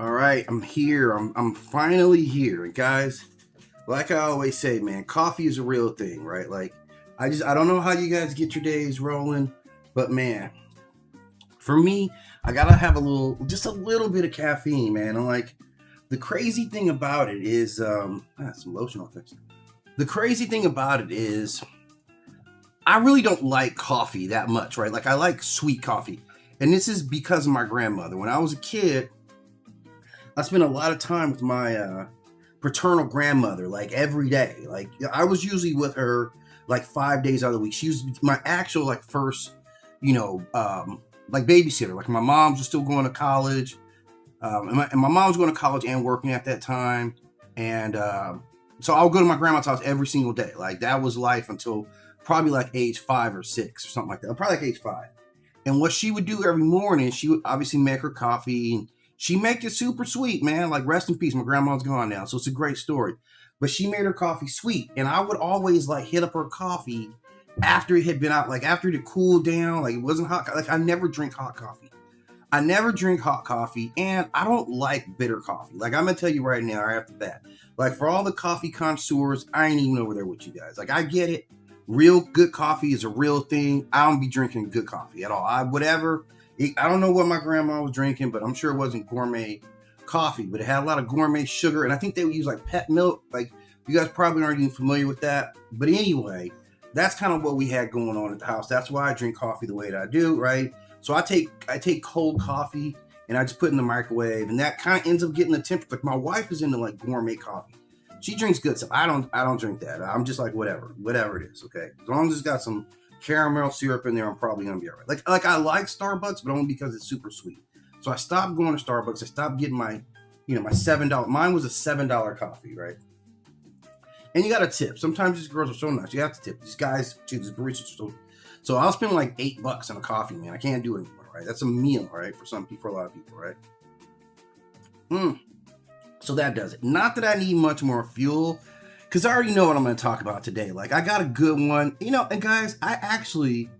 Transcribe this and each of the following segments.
All right, I'm here. I'm finally here. And guys, like I always say, man, coffee is a real thing, right? Like I don't know how you guys get your days rolling, but man, for me, I gotta have just a little bit of caffeine, man. And like the crazy thing about it is, some lotion I'll fix. The crazy thing about it is, I really don't like coffee that much, right? Like I like sweet coffee, and this is because of my grandmother. When I was a kid, I spent a lot of time with my paternal grandmother, like every day. Like I was usually with her like 5 days out of the week. She was my actual like first, like babysitter. Like my mom was still going to college, and my mom was going to college and working at that time, and so I would go to my grandma's house every single day. Like that was life until probably like age 5 or 6 or something like that. Probably like age 5. And what she would do every morning, she would obviously make her coffee. And she make it super sweet, man. Like rest in peace. My grandma's gone now, so it's a great story. But she made her coffee sweet, and I would always like hit up her coffee after it had been out, like after it had cooled down, like it wasn't hot. Like I never drink hot coffee. I never drink hot coffee, and I don't like bitter coffee. Like I'm gonna tell you right now, right after that. Like for all the coffee connoisseurs, I ain't even over there with you guys. Like I get it. Real good coffee is a real thing. I don't be drinking good coffee at all. I don't know what my grandma was drinking, but I'm sure it wasn't gourmet coffee, but it had a lot of gourmet sugar. And I think they would use like pet milk. Like you guys probably aren't even familiar with that. But anyway, that's kind of what we had going on at the house. That's why I drink coffee the way that I do, right? So I take cold coffee and I just put it in the microwave, and that kind of ends up getting the temperature. Like my wife is into like gourmet coffee. She drinks good stuff. I don't drink that. I'm just like whatever it is, okay? As long as it's got some caramel syrup in there, I'm probably gonna be all right. Like I like Starbucks, but only because it's super sweet. So I stopped going to Starbucks. I stopped getting my $7. Mine was a $7 coffee, right? And you got to tip. Sometimes these girls are so nice. You have to tip. These guys, these baristas are so I'll spend like $8 on a coffee, man. I can't do it anymore, right? That's a meal, right? For a lot of people, right? So that does it. Not that I need much more fuel, because I already know what I'm going to talk about today. Like, I got a good one. And guys, I actually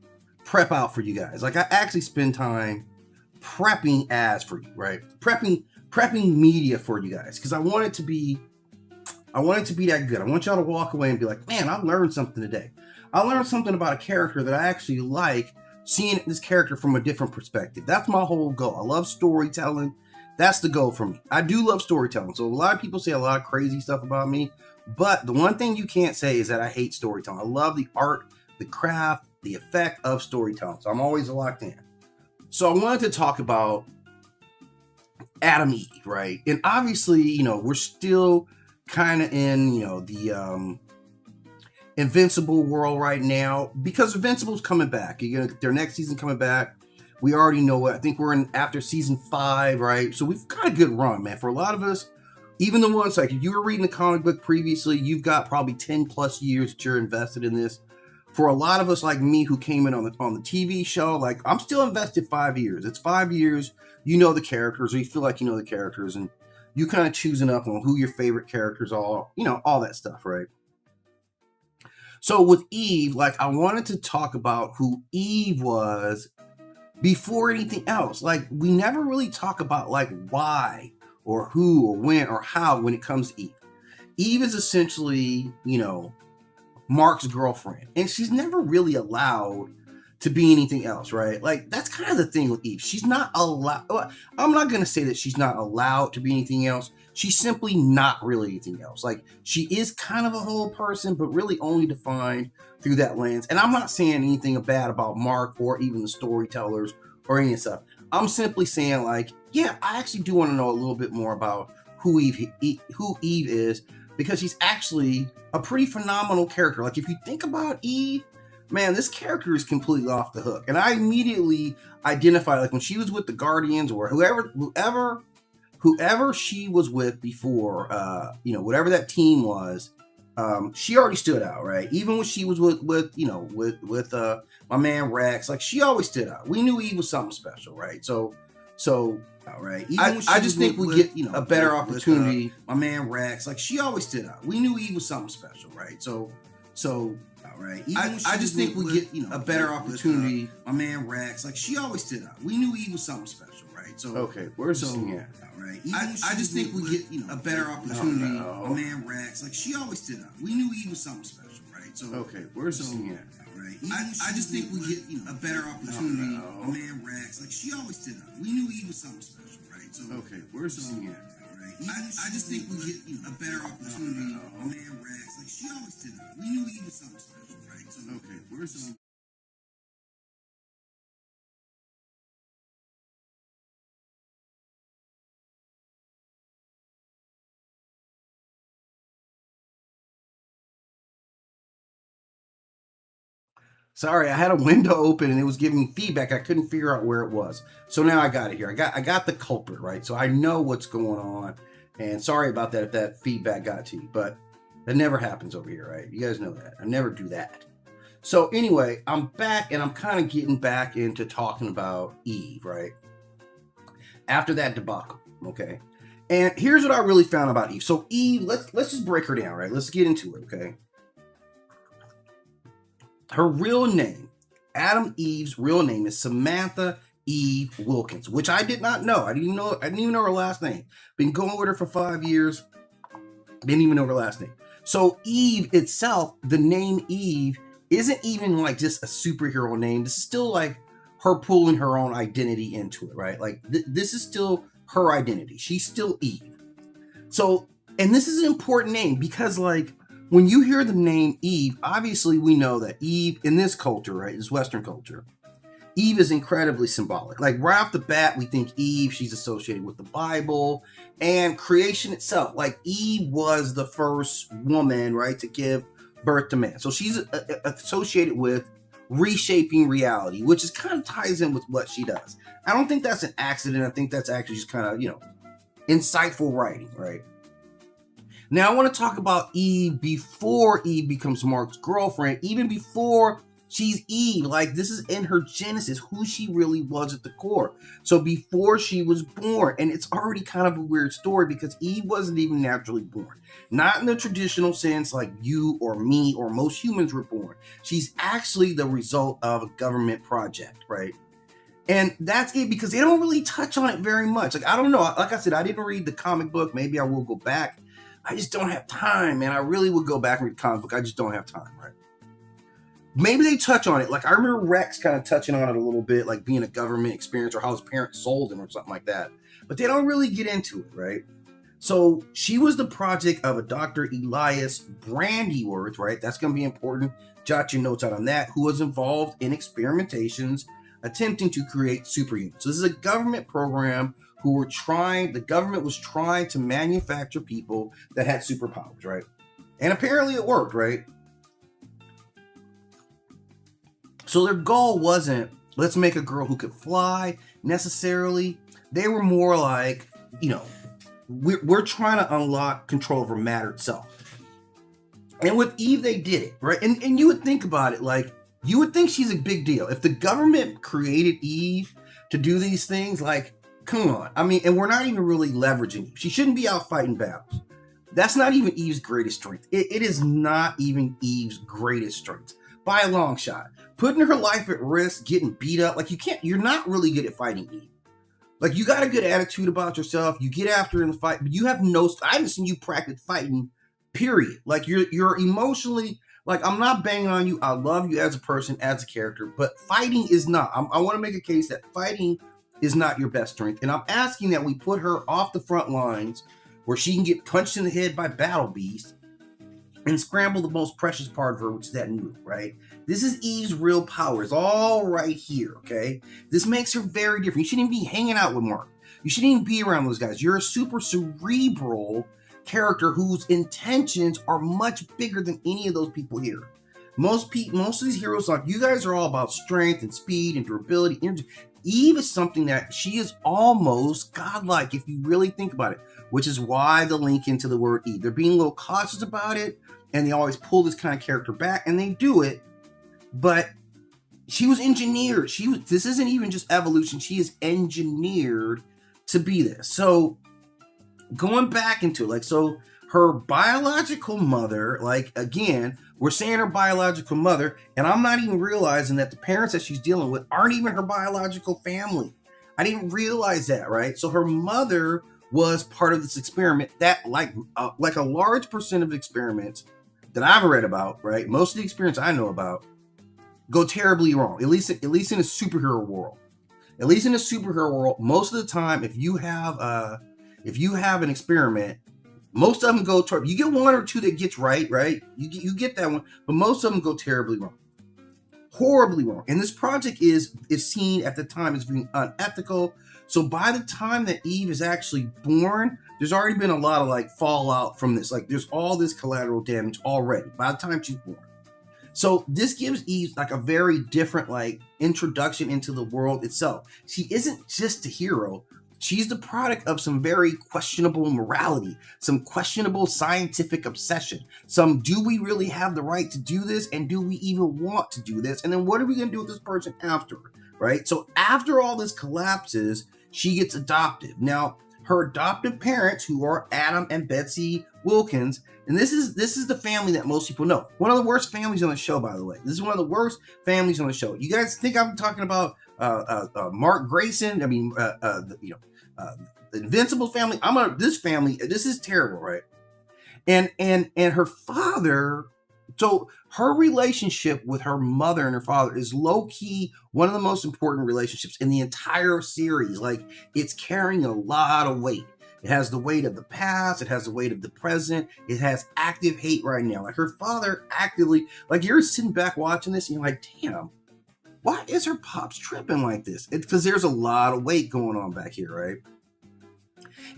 prep out for you guys. Like, I actually spend time prepping ads for you, right? Prepping media for you guys, because I want it to be that good. I want y'all to walk away and be like, man, I learned something today. I learned something about a character that I actually like, seeing this character from a different perspective. That's my whole goal. I love storytelling. That's the goal for me. I do love storytelling. So a lot of people say a lot of crazy stuff about me, but the one thing you can't say is that I hate storytelling. I love the art, the craft, the effect of storytelling. So I'm always locked in. So I wanted to talk about Adam Eve, right? And obviously, we're still kind of in, the Invincible world right now, because Invincible's coming back. Their next season coming back. We already know it. I think we're in after season 5, right? So we've got a good run, man. For a lot of us, even the ones like if you were reading the comic book previously, you've got probably 10 plus years that you're invested in this. For a lot of us like me who came in on the TV show, like I'm still invested 5 years. It's 5 years. You know the characters, or you feel like you know the characters, and you kind of choosing up on who your favorite characters are, all that stuff, right? So with Eve, like I wanted to talk about who Eve was before anything else. Like we never really talk about like why or who or when or how when it comes to Eve. Eve is essentially, Mark's girlfriend, and she's never really allowed to be anything else, right? Like that's kind of the thing with Eve. She's not allowed. I'm not going to say that she's not allowed to be anything else. She's simply not really anything else. Like she is kind of a whole person, but really only defined through that lens. And I'm not saying anything bad about Mark or even the storytellers or any stuff. I'm simply saying like, yeah, I actually do want to know a little bit more about who Eve is, because she's actually a pretty phenomenal character. Like if you think about Eve, man, this character is completely off the hook. And I immediately identified, like when she was with the Guardians or whoever she was with before, whatever that team was, she already stood out, right? Even when she was with my man Rex, like she always stood out. We knew Eve was something special, right? So, all right. I just think we get a better opportunity. My man Rex, like she always stood out. We knew Eve was something special, right? So, all right. I just think we get a better opportunity. My man Rex, like she always stood out. We knew Eve was something special, right? right? So okay, where's this thing at? Right. I just think we get a better opportunity. A man Rex, like she always stood up. We knew Eve was something special, right? So okay, where's this thing at? Right. I just think we get a better opportunity. A man Rex, like she always stood up. We knew Eve was something special, right? So okay, where's this thing at? Right. I just think we get a better opportunity. A man Rex, like she always stood up. We knew Eve was something special, right? So okay, where's this? Sorry, I had a window open and it was giving me feedback. I couldn't figure out where it was. So now I got it here. I got the culprit, right? So I know what's going on. And sorry about that if that feedback got to you, but that never happens over here, right? You guys know that. I never do that. So anyway, I'm back and I'm kind of getting back into talking about Eve, right? After that debacle, okay? And here's what I really found about Eve. So Eve, let's just break her down, right? Let's get into it, okay? Her real name, Adam Eve's real name is Samantha Eve Wilkins, which I did not know. I didn't even know her last name. Been going with her for 5 years. Didn't even know her last name. So Eve itself, the name Eve, isn't even like just a superhero name. This is still like her pulling her own identity into it, right? Like this is still her identity. She's still Eve. So, and this is an important name because like, when you hear the name Eve, obviously we know that Eve in this culture, right, this Western culture, Eve is incredibly symbolic. Like right off the bat, we think Eve, she's associated with the Bible and creation itself. Like Eve was the first woman, right, to give birth to man. So she's associated with reshaping reality, which is kind of ties in with what she does. I don't think that's an accident. I think that's actually just kind of, insightful writing, right? Now, I want to talk about Eve before Eve becomes Mark's girlfriend, even before she's Eve. Like, this is in her genesis, who she really was at the core. So before she was born, and it's already kind of a weird story because Eve wasn't even naturally born. Not in the traditional sense like you or me or most humans were born. She's actually the result of a government project, right? And that's it because they don't really touch on it very much. Like, I don't know. Like I said, I didn't read the comic book. Maybe I will go back. I just don't have time, man. I really would go back and read the comic book. I just don't have time, right? Maybe they touch on it. Like, I remember Rex kind of touching on it a little bit, like being a government experience or how his parents sold him or something like that. But they don't really get into it, right? So she was the project of a Dr. Elias Brandyworth, right? That's going to be important. Jot your notes out on that. Who was involved in experimentations attempting to create superhumans. So this is a government program the government was trying to manufacture people that had superpowers, right? And apparently it worked, right? So their goal wasn't, let's make a girl who could fly necessarily. They were more like, we're trying to unlock control over matter itself. And with Eve, they did it, right? And you would think about it, like, you would think she's a big deal. If the government created Eve to do these things, like, come on. I mean, and we're not even really leveraging Eve. She shouldn't be out fighting battles. That's not even Eve's greatest strength. It is not even Eve's greatest strength by a long shot. Putting her life at risk, getting beat up, like you're not really good at fighting Eve. Like you got a good attitude about yourself. You get after in the fight, but you have I haven't seen you practice fighting, period. Like you're emotionally, like I'm not banging on you. I love you as a person, as a character, but fighting is not. I want to make a case that fighting is not your best strength. And I'm asking that we put her off the front lines where she can get punched in the head by battle beasts and scramble the most precious part of her, which is that noodle, right? This is Eve's real power. It's all right here, okay? This makes her very different. You shouldn't even be hanging out with Mark. You shouldn't even be around those guys. You're a super cerebral character whose intentions are much bigger than any of those people here. Most of these heroes, like you guys, are all about strength and speed and durability, energy. Eve is something that she is almost godlike if you really think about it, which is why the link into the word Eve. They're being a little cautious about it, and they always pull this kind of character back, and they do it, but she was engineered. This isn't even just evolution. She is engineered to be this. So going back into it, like, so her biological mother, like, again, we're saying her biological mother, and I'm not even realizing that the parents that she's dealing with aren't even her biological family. I didn't realize that, right? So her mother was part of this experiment that, like a large percent of experiments that I've read about, right? Most of the experience I know about go terribly wrong. At least in a superhero world. At least in a superhero world, most of the time, if you have an experiment, most of them go toward. You get one or two that gets right? You get that one, but most of them go terribly wrong. Horribly wrong. And this project is seen at the time as being unethical. So by the time that Eve is actually born, there's already been a lot of like fallout from this. Like there's all this collateral damage already by the time she's born. So this gives Eve like a very different like introduction into the world itself. She isn't just a hero. She's the product of some very questionable morality, some questionable scientific obsession, some do we really have the right to do this, and do we even want to do this, and then what are we going to do with this person after, right? So after all this collapses, she gets adopted. Now, her adoptive parents, who are Adam and Betsy Wilkins, and this is the family that most people know. One of the worst families on the show, by the way. This is one of the worst families on the show. You guys think I'm talking about Mark Grayson? I mean, the Invincible family. This family. This is terrible, right? And her father. So her relationship with her mother and her father is low key one of the most important relationships in the entire series. Like it's carrying a lot of weight. It has the weight of the past. It has the weight of the present. It has active hate right now. Like her father actively, like you're sitting back watching this and you're like, damn, why is her pops tripping like this? It's because there's a lot of weight going on back here, right?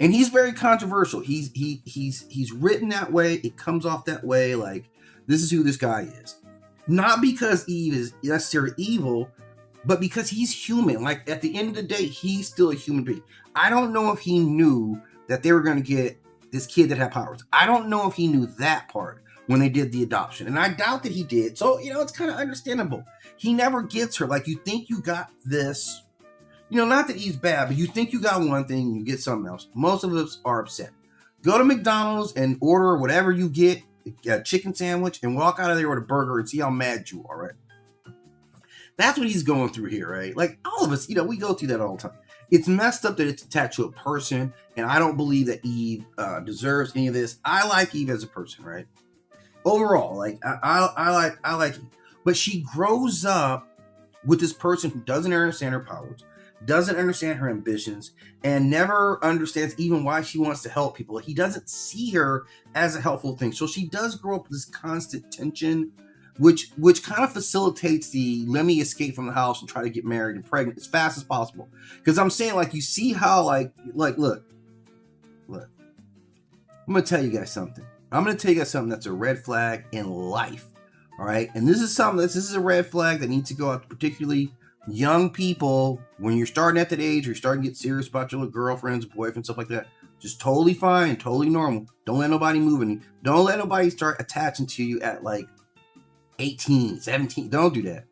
And he's very controversial. He's written that way. It comes off that way. Like this is who this guy is. Not because Eve is necessarily evil, but because he's human. Like at the end of the day, he's still a human being. I don't know if he knew that they were going to get this kid that had powers. I don't know if he knew that part when they did the adoption. And I doubt that he did. So, it's kind of understandable. He never gets her. Like you think you got this, not that he's bad, but you think you got one thing and you get something else. Most of us are upset. Go to McDonald's and order whatever you get, a chicken sandwich, and walk out of there with a burger and see how mad you are, right? That's what he's going through here, right? Like all of us, we go through that all the time. It's messed up that it's attached to a person, and I don't believe that Eve deserves any of this. I like Eve as a person, right? Overall, like I like Eve, but she grows up with this person who doesn't understand her powers, doesn't understand her ambitions, and never understands even why she wants to help people. He doesn't see her as a helpful thing, so she does grow up with this constant tension, which kind of facilitates the let me escape from the house and try to get married and pregnant as fast as possible. Because I'm saying, like, you see how, like, look. I'm going to tell you guys something. I'm going to tell you guys something that's a red flag in life, all right? And this is a red flag that needs to go out to particularly young people when you're starting at that age or you're starting to get serious about your girlfriends, boyfriends, stuff like that. Just totally fine, totally normal. Don't let nobody move in you. Don't let nobody start attaching to you at, like, 18, 17. Don't do that.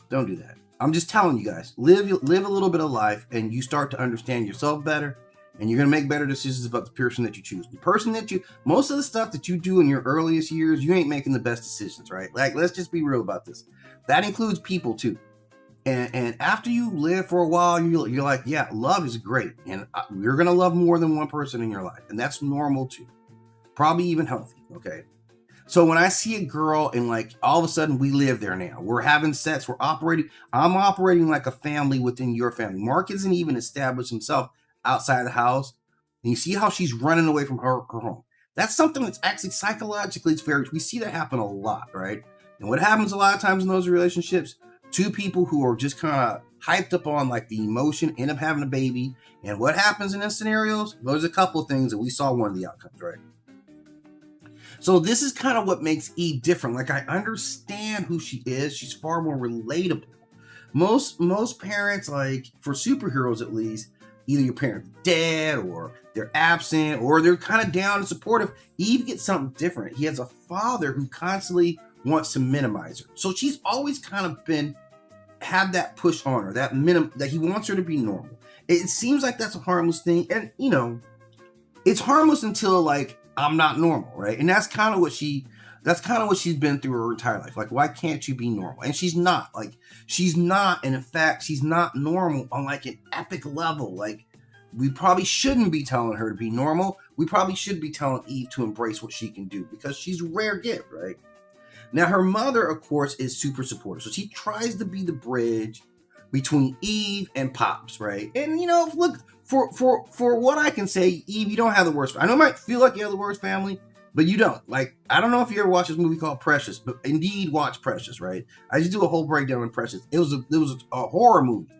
Don't do that. I'm just telling you guys, live a little bit of life and you start to understand yourself better, and you're going to make better decisions about the person that you choose. The person that most of the stuff that you do in your earliest years, you ain't making the best decisions, right? Like, let's just be real about this. That includes people too. And after you live for a while, you're like, yeah, love is great. And you're going to love more than one person in your life. And that's normal too. Probably even healthy. Okay. So when I see a girl and like all of a sudden we live there now, we're having sex, I'm operating like a family within your family. Mark isn't even established himself outside the house. And you see how she's running away from her home. That's something that's actually psychologically, we see that happen a lot, right? And what happens a lot of times in those relationships, two people who are just kind of hyped up on like the emotion, end up having a baby. And what happens in those scenarios? There's a couple of things, and we saw one of the outcomes, right? So this is kind of what makes Eve different. Like, I understand who she is. She's far more relatable. Most parents, like for superheroes at least, either your parents are dead or they're absent or they're kind of down and supportive. Eve gets something different. He has a father who constantly wants to minimize her. So she's always kind of had that push on her, that he wants her to be normal. It seems like that's a harmless thing. And, it's harmless until like, I'm not normal, right? And that's kind of what That's kind of what she's been through her entire life. Like, why can't you be normal? And she's not. Like, she's not. And in fact, she's not normal on like an epic level. Like, we probably shouldn't be telling her to be normal. We probably should be telling Eve to embrace what she can do because she's a rare gift, right? Now, her mother, of course, is super supportive. So she tries to be the bridge between Eve and Pops, right? And, you know, look, for what I can say, Eve, you don't have the worst. I know it might feel like you have the worst family, but you don't. Like, I don't know if you ever watched this movie called Precious, but indeed watch Precious, right? I just do a whole breakdown on Precious. It was a horror movie.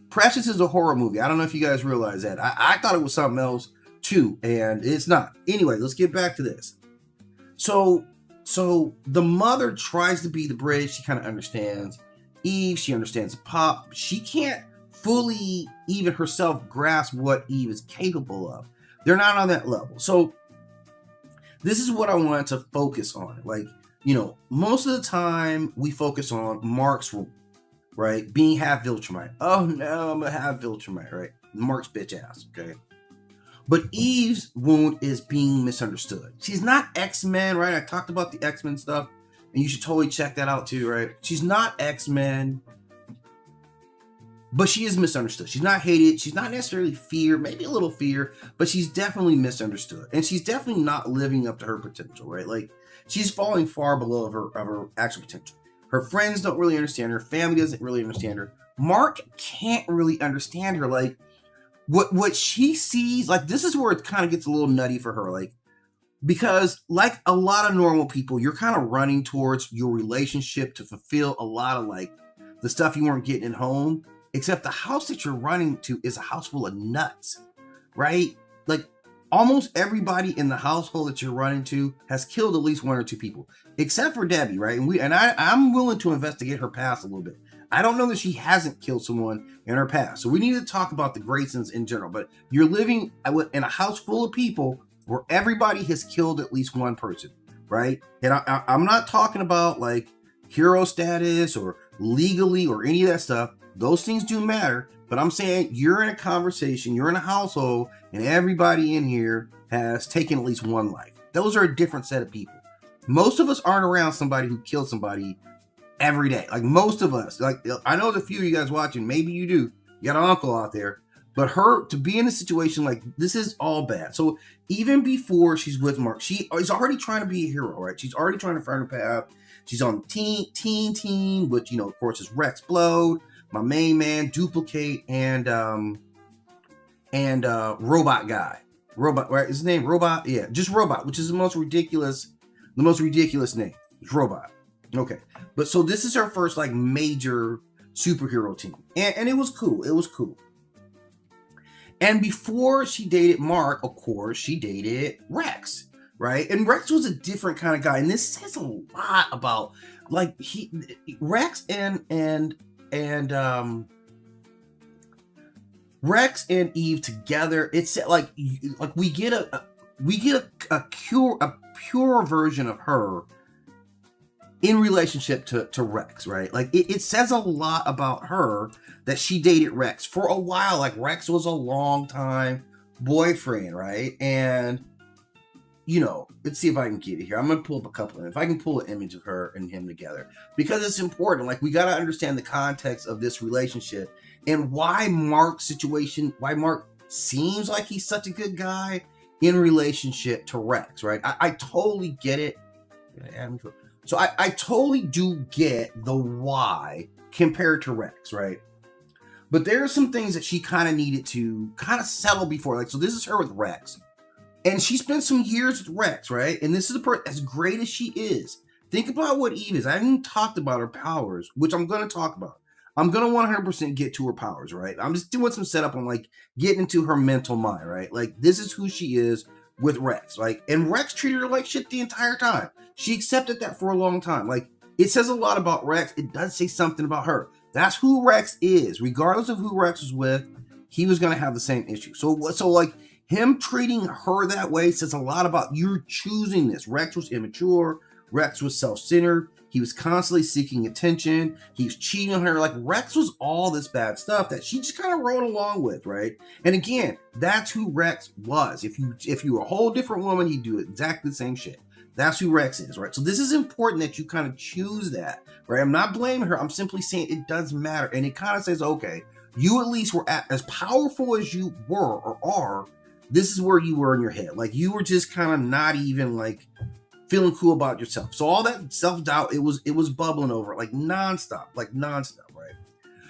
Precious is a horror movie. I don't know if you guys realize that. I thought it was something else too, and it's not. Anyway, let's get back to this. So the mother tries to be the bridge. She kind of understands Eve. She understands Pop. She can't fully even herself grasp what Eve is capable of. They're not on that level. So this is what I wanted to focus on. Like, you know, most of the time we focus on Mark's rule, right? Being half Viltrumite. Oh no, I'm a half Viltrumite, right? Mark's bitch ass, okay? But Eve's wound is being misunderstood. She's not X-Men, right? I talked about the X-Men stuff, and you should totally check that out too, right? She's not X-Men, but she is misunderstood. She's not hated. She's not necessarily feared, maybe a little fear, but she's definitely misunderstood. And she's definitely not living up to her potential, right? Like, she's falling far below of her actual potential. Her friends don't really understand her. Family doesn't really understand her. Mark can't really understand her. Like, what she sees, like, this is where it kind of gets a little nutty for her. Like, because like a lot of normal people, you're kind of running towards your relationship to fulfill a lot of like the stuff you weren't getting at home. Except the house that you're running to is a house full of nuts, right? Like, almost everybody in the household that you're running to has killed at least one or two people, except for Debbie, right? And I'm willing to investigate her past a little bit. I don't know that she hasn't killed someone in her past. So we need to talk about the Graysons in general. But you're living in a house full of people where everybody has killed at least one person, right? And I'm not talking about like hero status or legally or any of that stuff. Those things do matter, but I'm saying you're in a conversation, you're in a household, and everybody in here has taken at least one life. Those are a different set of people. Most of us aren't around somebody who killed somebody every day. Like, most of us. Like, I know there's a few of you guys watching. Maybe you do. You got an uncle out there. But her, to be in a situation like this is all bad. So even before she's with Mark, she is already trying to be a hero, right? She's already trying to find her path. She's on the team, which, you know, of course, is Rex Blode, my main man, Duplicate, and Robot Guy. Robot, right? Is his name Robot? Yeah, just Robot, which is the most ridiculous name. It's Robot. Okay. But so this is her first like major superhero team. And it was cool. It was cool. And before she dated Mark, of course, she dated Rex, right? And Rex was a different kind of guy. And this says a lot about like Rex and Rex and Eve together. It's like we get a pure version of her in relationship to Rex, right? Like it says a lot about her that she dated Rex for a while. Like, Rex was a long time boyfriend, right? And you know, let's see if I can get it here. I'm gonna pull up a couple of them. If I can pull an image of her and him together, because it's important. Like, we gotta understand the context of this relationship and why Mark seems like he's such a good guy in relationship to Rex, right? I totally get it. So I totally do get the why compared to Rex, right? But there are some things that she kind of needed to kind of settle before. Like, so this is her with Rex. And she spent some years with Rex, right? And this is a person, as great as she is. Think about what Eve is. I haven't even talked about her powers, which I'm going to talk about. I'm going to 100% get to her powers, right? I'm just doing some setup on, like, getting into her mental mind, right? Like, this is who she is with Rex. Like, and Rex treated her like shit the entire time. She accepted that for a long time. Like, it says a lot about Rex. It does say something about her. That's who Rex is. Regardless of who Rex was with, he was going to have the same issue. So like, him treating her that way says a lot about you choosing this. Rex was immature. Rex was self-centered. He was constantly seeking attention. He was cheating on her. Like, Rex was all this bad stuff that she just kind of rode along with, right? And again, that's who Rex was. If you were a whole different woman, he'd do exactly the same shit. That's who Rex is, right? So this is important that you kind of choose that, right? I'm not blaming her. I'm simply saying it does matter. And it kind of says, okay, you at least were as powerful as you were or are. This is where you were in your head. Like, you were just kind of not even like feeling cool about yourself. So all that self-doubt, it was bubbling over like nonstop, right?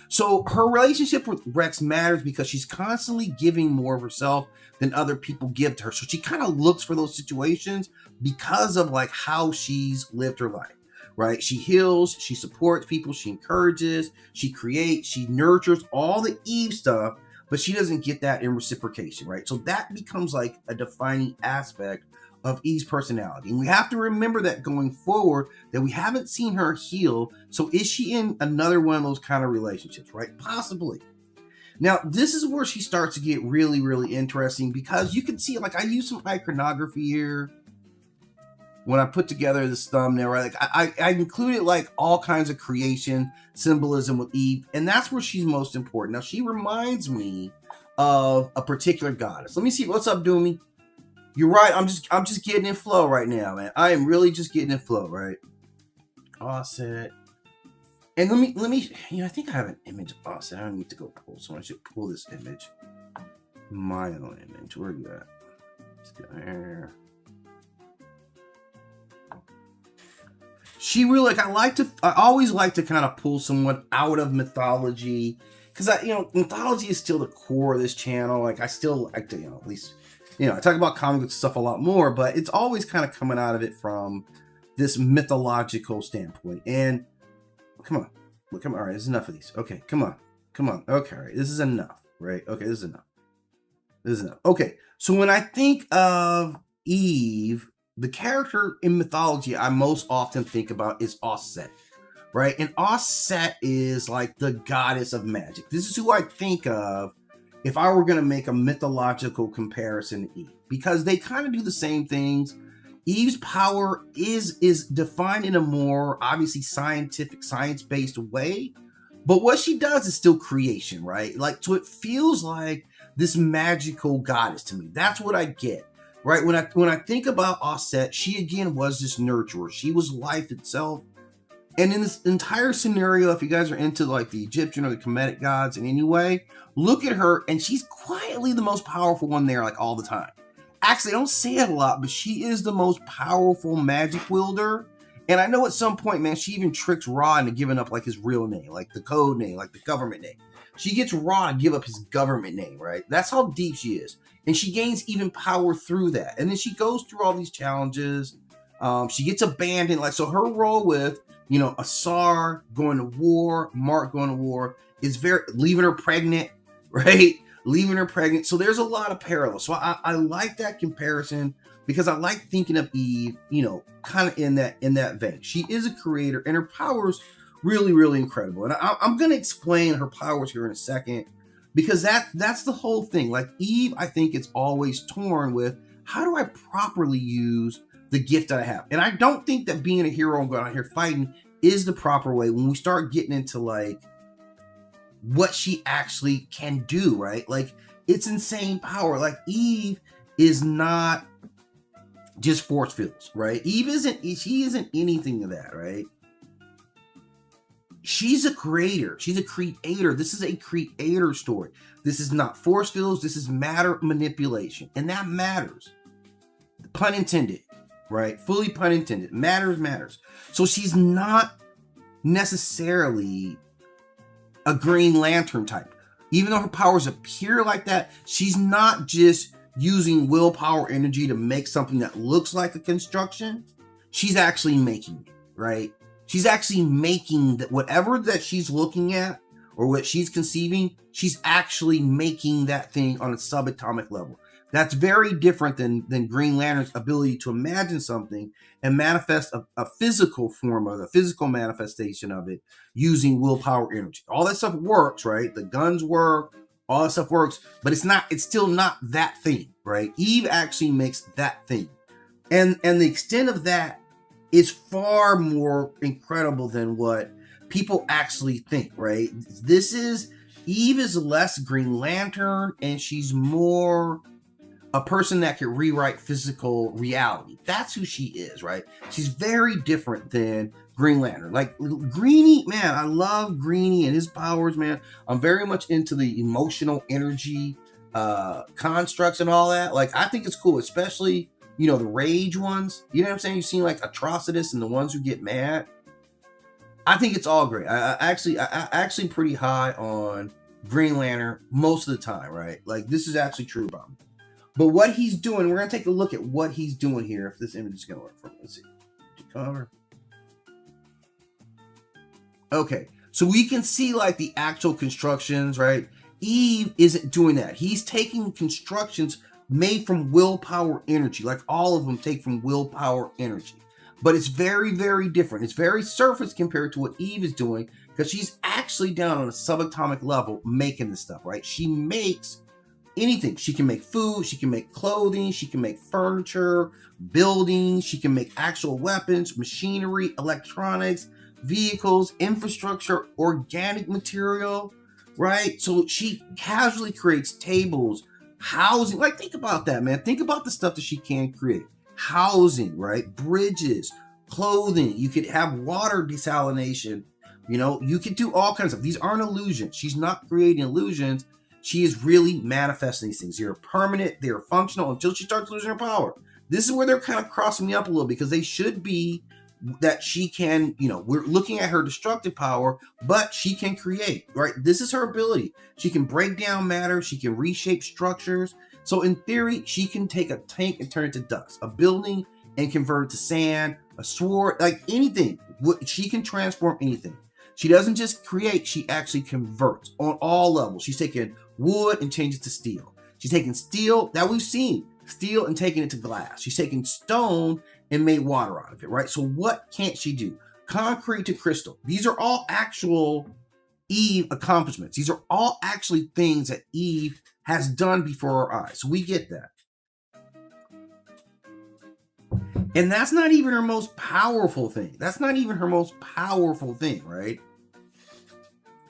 So her relationship with Rex matters because she's constantly giving more of herself than other people give to her. So she kind of looks for those situations because of like how she's lived her life, right? She heals, she supports people, she encourages, she creates, she nurtures, all the Eve stuff, but she doesn't get that in reciprocation, right? So that becomes like a defining aspect of Eve's personality. And we have to remember that going forward, that we haven't seen her heal. So is she in another one of those kind of relationships, right? Possibly. Now, this is where she starts to get really, really interesting, because you can see, like, I use some iconography here when I put together this thumbnail, right? Like I included like all kinds of creation symbolism with Eve, and that's where she's most important. Now, she reminds me of a particular goddess. Let me see. What's up, Doomy? You're right. I'm just getting in flow right now, man. I am really just getting in flow, right? Offset. And let me, I think I have an image of Offset. I don't need to go pull, so I should pull this image. My own image. Where are you at? Let's go here. She really, like, I always like to kind of pull someone out of mythology, because mythology is still the core of this channel. Like, I still like to, at least, I talk about comic book stuff a lot more, but it's always kind of coming out of it from this mythological standpoint. And come on. All right, this is enough of these. Okay, come on. Okay, all right, this is enough, right? Okay, this is enough. Okay, so when I think of Eve, the character in mythology I most often think about is Offset, right? And Offset is like the goddess of magic. This is who I think of if I were going to make a mythological comparison to Eve, because they kind of do the same things. Eve's power is defined in a more obviously scientific, science-based way, but what she does is still creation, right? Like, so it feels like this magical goddess to me. That's what I get, right? When I think about Offset, she again was this nurturer. She was life itself. And in this entire scenario, if you guys are into like the Egyptian or the Kemetic gods in any way, look at her, and she's quietly the most powerful one there, like, all the time. Actually, I don't say it a lot, but she is the most powerful magic wielder. And I know at some point, man, she even tricks Ra into giving up like his real name, like the code name, like the government name. She gets Ra to give up his government name, right? That's how deep she is. And she gains even power through that. And then she goes through all these challenges. She gets abandoned. Like, so her role with, Asar going to war, Mark going to war, is leaving her pregnant, right? Leaving her pregnant. So there's a lot of parallels. So I like that comparison, because I like thinking of Eve, kind of in that vein. She is a creator, and her powers really, really incredible. And I'm going to explain her powers here in a second, because that's the whole thing. Like, Eve, I think it's always torn with, how do I properly use the gift that I have? And I don't think that being a hero and going out here fighting is the proper way when we start getting into like what she actually can do, right? Like, it's insane power. Like, Eve is not just force fields, right? She isn't anything of that, right? She's a creator. She's a creator. This is a creator story. This is not force fields. This is matter manipulation. And that matters. Pun intended, right? Fully pun intended. Matters. So she's not necessarily a Green Lantern type. Even though her powers appear like that, she's not just using willpower energy to make something that looks like a construction. She's actually making it, right? She's actually making that, whatever that she's looking at or what she's conceiving, she's actually making that thing on a subatomic level. That's very different than Green Lantern's ability to imagine something and manifest a physical form of a physical manifestation of it using willpower energy. All that stuff works, right? The guns work, all that stuff works, but it's still not that thing, right? Eve actually makes that thing. And the extent of that is far more incredible than what people actually think, right? Eve is less Green Lantern, and she's more a person that can rewrite physical reality. That's who she is, right? She's very different than Green Lantern. Like Greenie, man, I love Greenie and his powers, man. I'm very much into the emotional energy constructs and all that. Like, I think it's cool, especially, you know, the rage ones. You know what I'm saying? You've seen like Atrocitus and the ones who get mad. I think it's all great. I actually pretty high on Green Lantern most of the time, right? Like, this is actually true about him. But what he's doing, we're going to take a look at what he's doing here, if this image is going to work for me. Let's see. Cover. Okay, so we can see like the actual constructions, right? Eve isn't doing that. He's taking constructions made from willpower energy. Like, all of them take from willpower energy. But it's very, very different. It's very surface compared to what Eve is doing, because she's actually down on a subatomic level making this stuff, right? She makes anything. She can make food, she can make clothing, she can make furniture, buildings, she can make actual weapons, machinery, electronics, vehicles, infrastructure, organic material, right? So she casually creates tables, housing. Like, think about that, man. Think about the stuff that she can create. Housing, right? Bridges, clothing. You could have water desalination. You know, you could do all kinds of. These aren't illusions. She's not creating illusions. She is really manifesting these things. They're permanent, they're functional until she starts losing her power. This is where they're kind of crossing me up a little, because they should be that she can, you know, we're looking at her destructive power, but she can create, right? This is her ability. She can break down matter, she can reshape structures. So in theory, she can take a tank and turn it to dust, a building and convert it to sand, a sword, like anything. She can transform anything. She doesn't just create, she actually converts on all levels. She's taking wood and changed it to steel. She's taking steel that we've seen, steel, and taking it to glass. She's taking stone and made water out of it, right? So what can't she do? Concrete to crystal. These are all actual Eve accomplishments. These are all actually things that Eve has done before our eyes. So we get that. And that's not even her most powerful thing. That's not even her most powerful thing, right?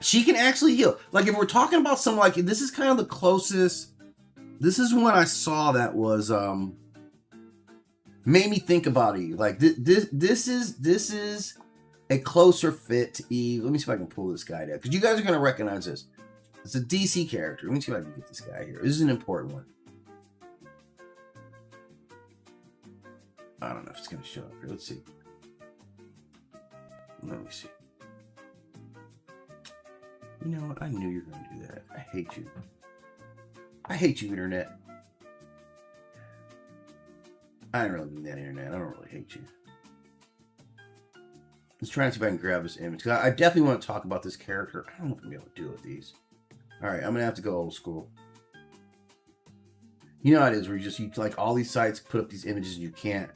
She can actually heal. Like, if we're talking about something like, this is kind of the closest. This is when I saw that was made me think about Eve. Like, this is a closer fit to Eve. Let me see if I can pull this guy down, because you guys are going to recognize this. It's a DC character. Let me see if I can get this guy here. This is an important one. I don't know if it's going to show up here. Let's see. Let me see. You know what? I knew you were going to do that. I hate you. I hate you, Internet. I don't really mean that, Internet. I don't really hate you. Let's try and see if I can grab this image, because I definitely want to talk about this character. I don't know if I'm going to be able to do it with these. Alright, I'm going to have to go old school. You know how it is, where you like, all these sites put up these images and you can't.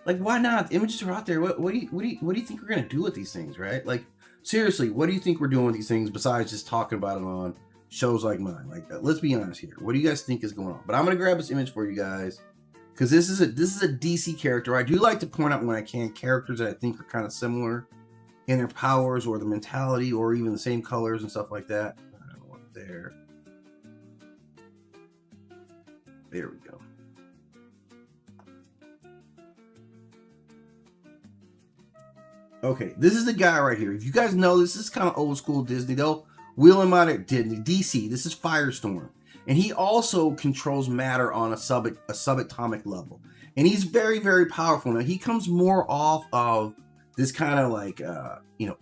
Like, why not? The images are out there. What do you think we're going to do with these things, right? Like, seriously, what do you think we're doing with these things besides just talking about it on shows like mine? Like, let's be honest here. What do you guys think is going on? But I'm going to grab this image for you guys, because this is a DC character. I do like to point out, when I can, characters that I think are kind of similar in their powers or the mentality, or even the same colors and stuff like that. I don't know what there. There we go. Okay, this is the guy right here. If you guys know, this is kind of old school Disney. They'll wheel him out at Disney. DC, this is Firestorm. And he also controls matter on a subatomic level. And he's very, very powerful. Now, he comes more off of this kind of like,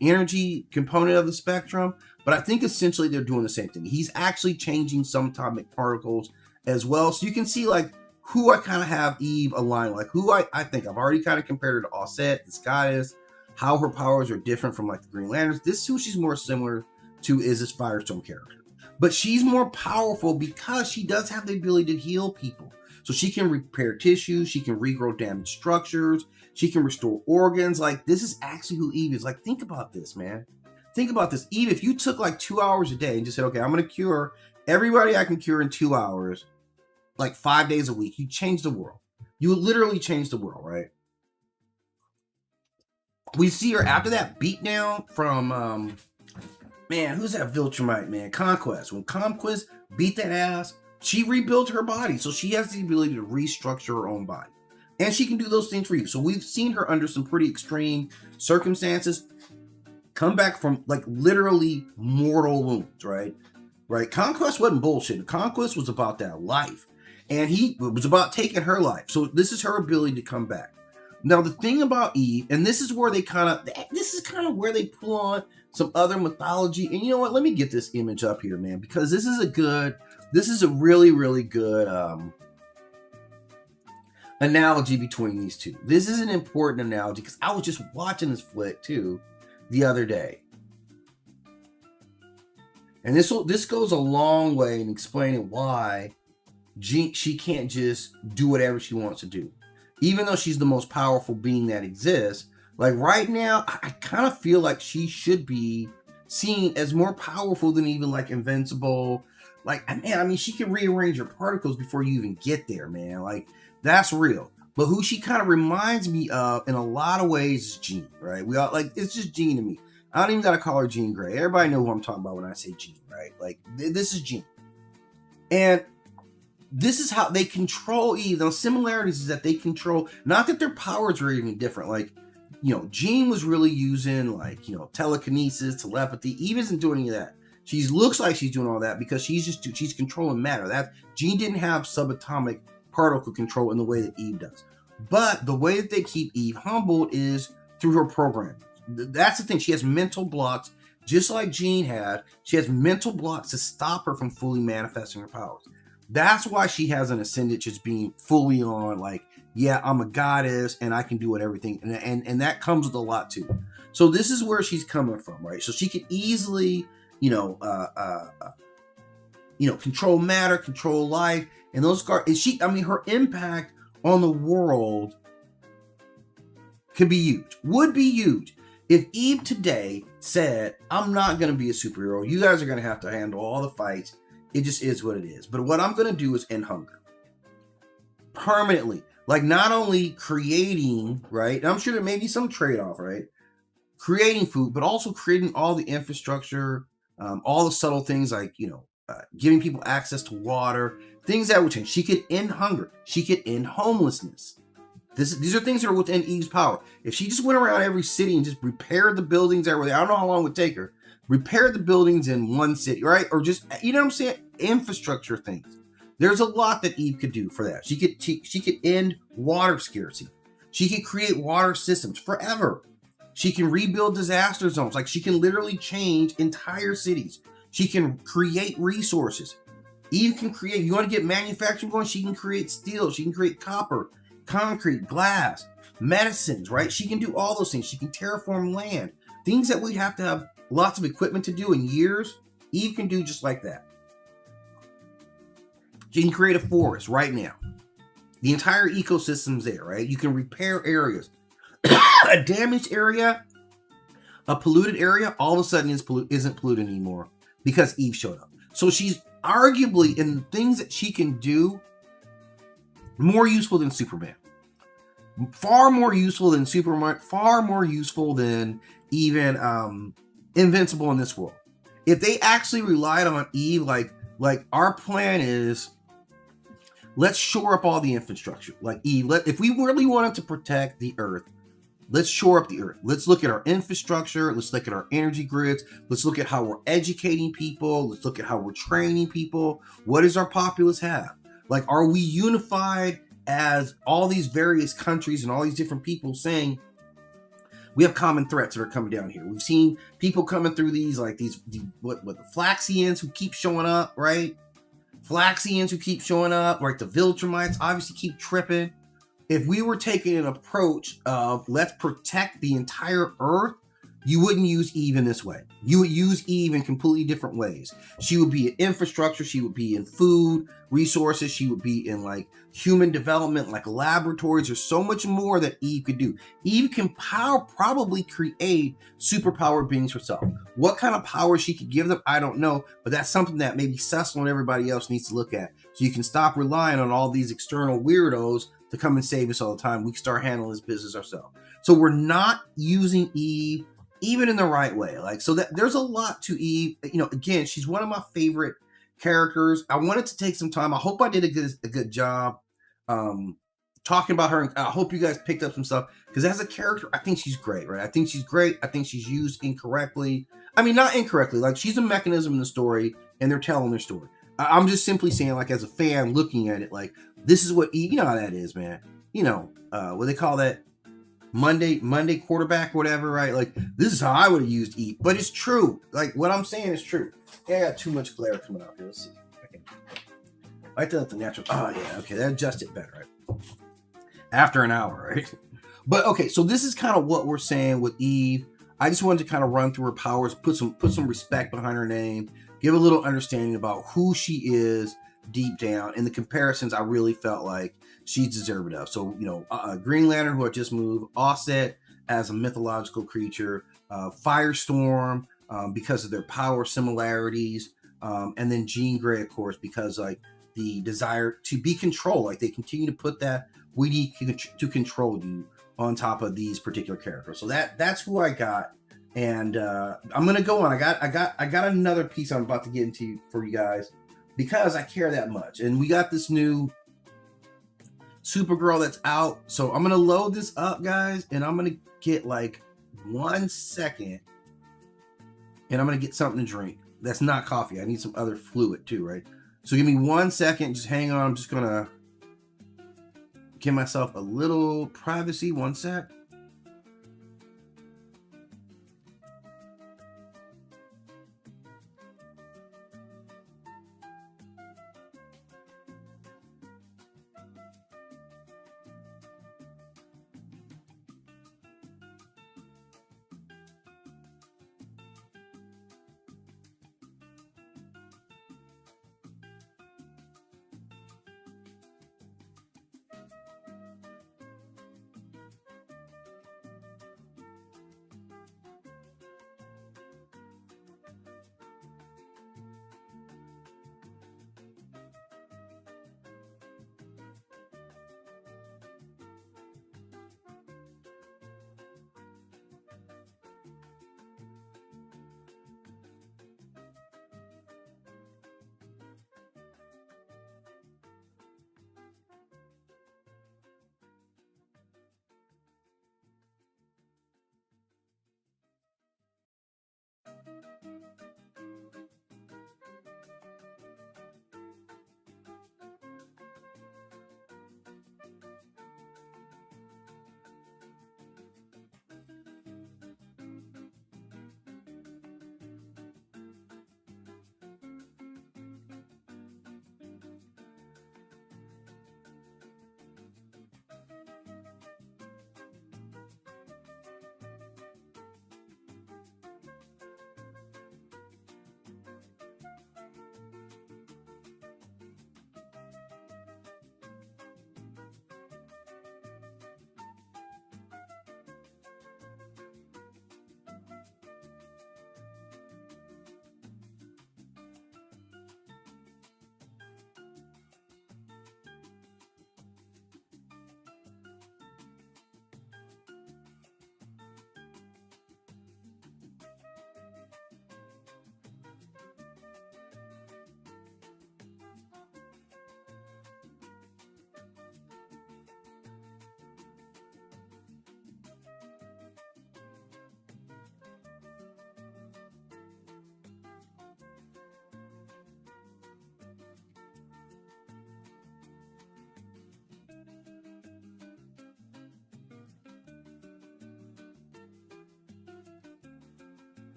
energy component of the spectrum. But I think essentially they're doing the same thing. He's actually changing subatomic particles as well. So you can see like who I kind of have Eve aligned, like who I think I've already kind of compared her to Offset, this goddess, how her powers are different from like the Green Lanterns. This is who she's more similar to, is this Firestorm character. But she's more powerful because she does have the ability to heal people. So she can repair tissue, she can regrow damaged structures, she can restore organs. Like, this is actually who Eve is. Like, think about this, man. Think about this. Eve, if you took like 2 hours a day and just said, okay, I'm going to cure everybody I can cure in 2 hours, like 5 days a week, you change the world. You would literally change the world, right? We see her after that beatdown from, man, who's that Viltrumite, man? Conquest. When Conquest beat that ass, She rebuilt her body, so she has the ability to restructure her own body. And she can do those things for you. So we've seen her under some pretty extreme circumstances come back from like literally mortal wounds, right? Right? Conquest wasn't bullshit. Conquest was about that life. And he was about taking her life. So this is her ability to come back. Now, the thing about Eve, and this is where they this is kind of where they pull on some other mythology. And you know what? Let me get this image up here, man, because this is a really, really good analogy between these two. This is an important analogy because I was just watching this flick too the other day. And this goes a long way in explaining why she can't just do whatever she wants to do. Even though she's the most powerful being that exists, like right now, I kind of feel like she should be seen as more powerful than even like Invincible. Like, man, I mean, she can rearrange your particles before you even get there, man. Like, that's real. But who she kind of reminds me of in a lot of ways is Jean, right? We all like, it's just Jean to me. I don't even got to call her Jean Grey. Everybody know who I'm talking about when I say Jean, right? Like, this is Jean. And this is how they control Eve. The similarities is that they control, not that their powers are even different. Like, you know, Jean was really using like, you know, telekinesis, telepathy. Eve isn't doing any of that. She looks like she's doing all that because she's controlling matter. That Jean didn't have subatomic particle control in the way that Eve does. But the way that they keep Eve humbled is through her programming. That's the thing. She has mental blocks, just like Jean had. She has mental blocks to stop her from fully manifesting her powers. That's why she has an ascendant just being fully on, like, yeah, I'm a goddess and I can do everything. And that comes with a lot too. So this is where she's coming from, right? So she could easily, control matter, control life, and those cards. Her impact on the world could be huge, would be huge. If Eve today said, I'm not going to be a superhero, you guys are going to have to handle all the fights. It just is what it is. But what I'm going to do is end hunger permanently. Like not only creating, right? And I'm sure there may be some trade-off, right? Creating food, but also creating all the infrastructure, all the subtle things like, giving people access to water, things that would change. She could end hunger. She could end homelessness. These are things that are within Eve's power. If she just went around every city and just repaired the buildings everywhere, I don't know how long it would take her. Repair the buildings in one city, right? Or just, you know what I'm saying? Infrastructure things. There's a lot that Eve could do for that. She could end water scarcity. She could create water systems forever. She can rebuild disaster zones. Like she can literally change entire cities. She can create resources. Eve can create, you want to get manufacturing going? She can create steel. She can create copper, concrete, glass, medicines, right? She can do all those things. She can terraform land. Things that we have to have lots of equipment to do in years, Eve can do just like that. She can create a forest right now. The entire ecosystem's there, right? You can repair areas. A damaged area, a polluted area, all of a sudden isn't polluted anymore because Eve showed up. So she's arguably, in the things that she can do, more useful than Superman. Far more useful than Superman, far more useful than even Invincible in this world. If they actually relied on Eve, like our plan is, let's shore up all the infrastructure. Like Eve, if we really wanted to protect the Earth, let's shore up the Earth. Let's look at our infrastructure. Let's look at our energy grids. Let's look at how we're educating people. Let's look at how we're training people. What does our populace have? Like, are we unified as all these various countries and all these different people saying, we have common threats that are coming down here. We've seen people coming through the Flaxians who keep showing up, right? Flaxians who keep showing up, right? The Viltrumites obviously keep tripping. If we were taking an approach of let's protect the entire Earth, you wouldn't use Eve in this way. You would use Eve in completely different ways. She would be in infrastructure. She would be in food, resources. She would be in like human development, like laboratories. There's so much more that Eve could do. Eve can probably create superpowered beings herself. What kind of power she could give them, I don't know. But that's something that maybe Cecil and everybody else needs to look at. So you can stop relying on all these external weirdos to come and save us all the time. We can start handling this business ourselves. So we're not using Eve even in the right way. Like, so that there's a lot to Eve. Again, she's one of my favorite characters. I wanted to take some time. I hope I did a good job talking about her. I hope you guys picked up some stuff, because as a character, I think she's great, right? I think she's great. I think she's used incorrectly. I mean, not incorrectly. Like, she's a mechanism in the story, and they're telling their story. I'm just simply saying, like, as a fan looking at it, like, this is what Eve, you know how that is, man. You know, what they call that, Monday quarterback, whatever, right? Like, this is how I would have used Eve, but it's true. Like, what I'm saying is true. Yeah, I got too much glare coming out here. Let's see. Okay. I like to let the natural. Oh yeah, okay, that adjusted better, right? After an hour, right? But okay, so this is kind of what we're saying with Eve. I just wanted to kind of run through her powers, put some respect behind her name, give a little understanding about who she is deep down, and the comparisons I really felt like she's deserving of. So, you know, Green Lantern, who I just moved, Offset as a mythological creature, Firestorm, because of their power similarities, and then Jean Grey, of course, because like the desire to be controlled. Like, they continue to put that we need to control you on top of these particular characters. So that's who I got, and I'm gonna go on. I got another piece I'm about to get into for you guys because I care that much, and we got this new Supergirl that's out. So I'm gonna load this up, guys, and I'm gonna get like 1 second. And I'm going to get something to drink. That's not coffee. I need some other fluid too, right? So give me 1 second. Just hang on. I'm just going to give myself a little privacy. 1 sec.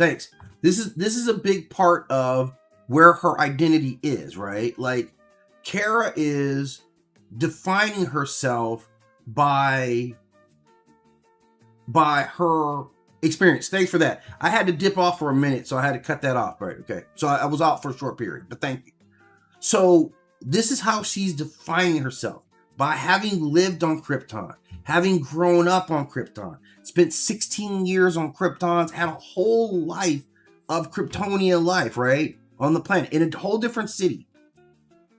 Thanks. This is a big part of where her identity is, right? Like, Kara is defining herself by her experience. Thanks for that. I had to dip off for a minute, so I had to cut that off. Right? Okay. So I was out for a short period, but thank you. So this is how she's defining herself, by having lived on Krypton, having grown up on Krypton, spent 16 years on Krypton, had a whole life of Kryptonian life, right, on the planet, in a whole different city,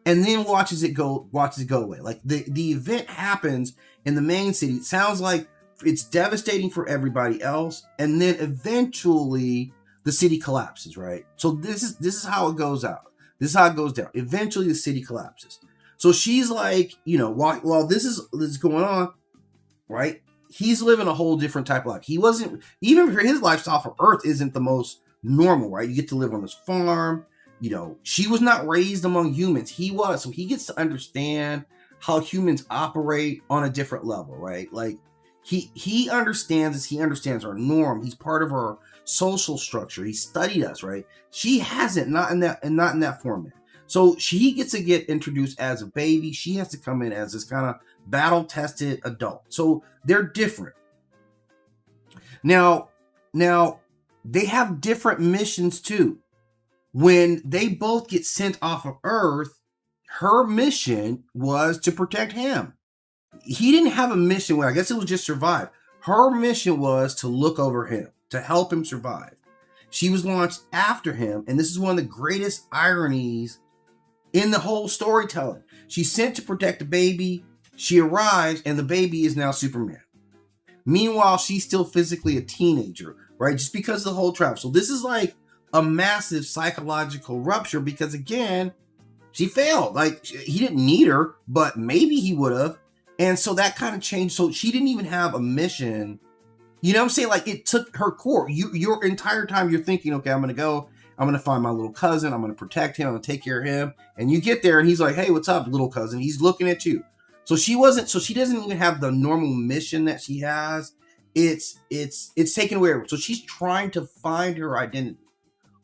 and then watches it go away. Like, the event happens in the main city. It sounds like it's devastating for everybody else, and then eventually the city collapses, right? So this is how it goes out. This is how it goes down. Eventually the city collapses. So she's like, while this is going on, right, he's living a whole different type of life. He wasn't, even for his lifestyle for Earth isn't the most normal, right? You get to live on this farm. She was not raised among humans. He was. So he gets to understand how humans operate on a different level, right? Like, he understands us. He understands our norm. He's part of our social structure. He studied us, right? She hasn't, not in that format. So he gets to get introduced as a baby. She has to come in as this kind of battle-tested adult. So they're different. Now they have different missions too. When they both get sent off of Earth, her mission was to protect him. He didn't have a mission where, I guess it was just survive. Her mission was to look over him, to help him survive. She was launched after him, and this is one of the greatest ironies in the whole storytelling. She's sent to protect the baby. She arrives, and the baby is now Superman. Meanwhile, she's still physically a teenager, right? Just because of the whole travel. So this is like a massive psychological rupture because, again, she failed. Like, he didn't need her, but maybe he would have. And so that kind of changed. So she didn't even have a mission. You know what I'm saying? Like, it took her core. Your entire time you're thinking, okay, I'm going to go. I'm going to find my little cousin. I'm going to protect him. I'm going to take care of him. And you get there and he's like, hey, what's up, little cousin? He's looking at you. So she doesn't even have the normal mission that she has. It's taken away. So she's trying to find her identity.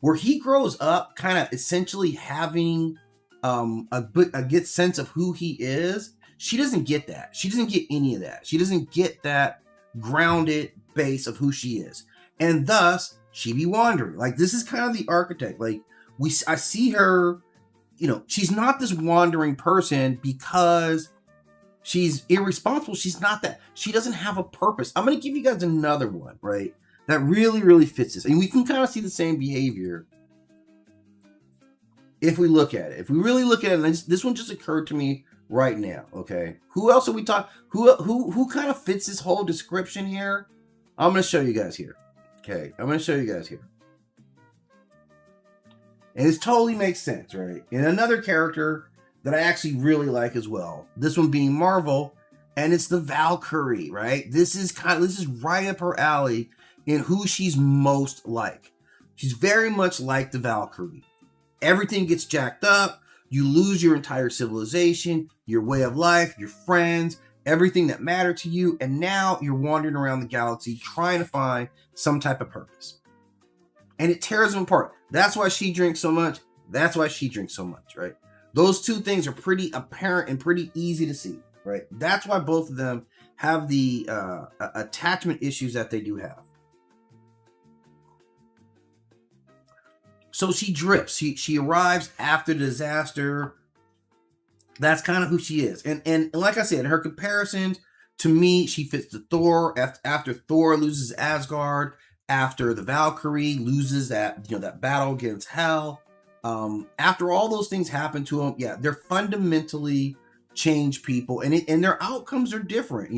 Where he grows up kind of essentially having a good sense of who he is. She doesn't get that. She doesn't get any of that. She doesn't get that grounded base of who she is. And thus, she be wandering. Like, this is kind of the archetype. Like, I see her, she's not this wandering person because she's irresponsible. She's not that. She doesn't have a purpose. I'm going to give you guys another one, right? That really, really fits this. And we can kind of see the same behavior if we look at it. If we really look at it, and this one just occurred to me right now, okay? Who else are we talking? Who kind of fits this whole description here? I'm going to show you guys here. Okay, I'm going to show you guys here. And this totally makes sense, right? And another character that I actually really like as well. This one being Marvel, and it's the Valkyrie, right? This is right up her alley in who she's most like. She's very much like the Valkyrie. Everything gets jacked up. You lose your entire civilization, your way of life, your friends, everything that mattered to you. And now you're wandering around the galaxy trying to find some type of purpose. And it tears them apart. That's why she drinks so much. That's why she drinks so much, right? Those two things are pretty apparent and pretty easy to see, right? That's why both of them have the attachment issues that they do have. So she drifts. She arrives after the disaster. That's kind of who she is. And like I said, her comparisons, to me, she fits the Thor. After Thor loses Asgard, after the Valkyrie loses that battle against Hel, after all those things happen to them, yeah, they're fundamentally changed people, and their outcomes are different.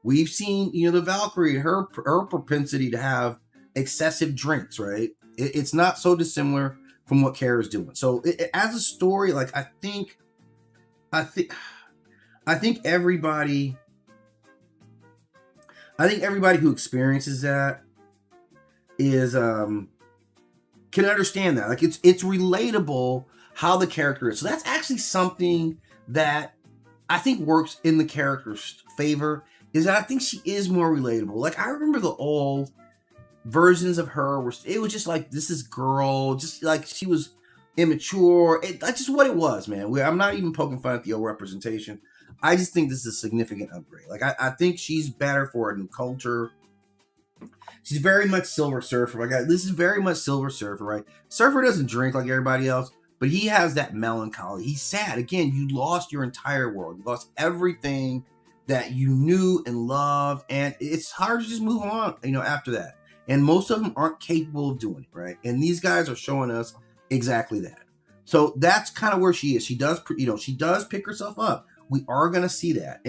We've seen the Valkyrie, her propensity to have excessive drinks, right? It's not so dissimilar from what Kara's doing. So as a story, like I think everybody who experiences that is can understand that. Like it's relatable how the character is. So that's actually something that I think works in the character's favor, is that I think she is more relatable. Like I remember the old versions of her were, it was just like, this is girl, just like she was immature. That's just what it was, man. I'm not even poking fun at the old representation. I just think this is a significant upgrade. Like, I think she's better for a new culture. She's very much Silver Surfer. Like, this is very much Silver Surfer, right? Surfer doesn't drink like everybody else, but he has that melancholy. He's sad. Again, you lost your entire world. You lost everything that you knew and loved, and it's hard to just move on, after that. And most of them aren't capable of doing it, right? And these guys are showing us exactly that. So that's kind of where she is. She does, she does pick herself up. We are going to see that.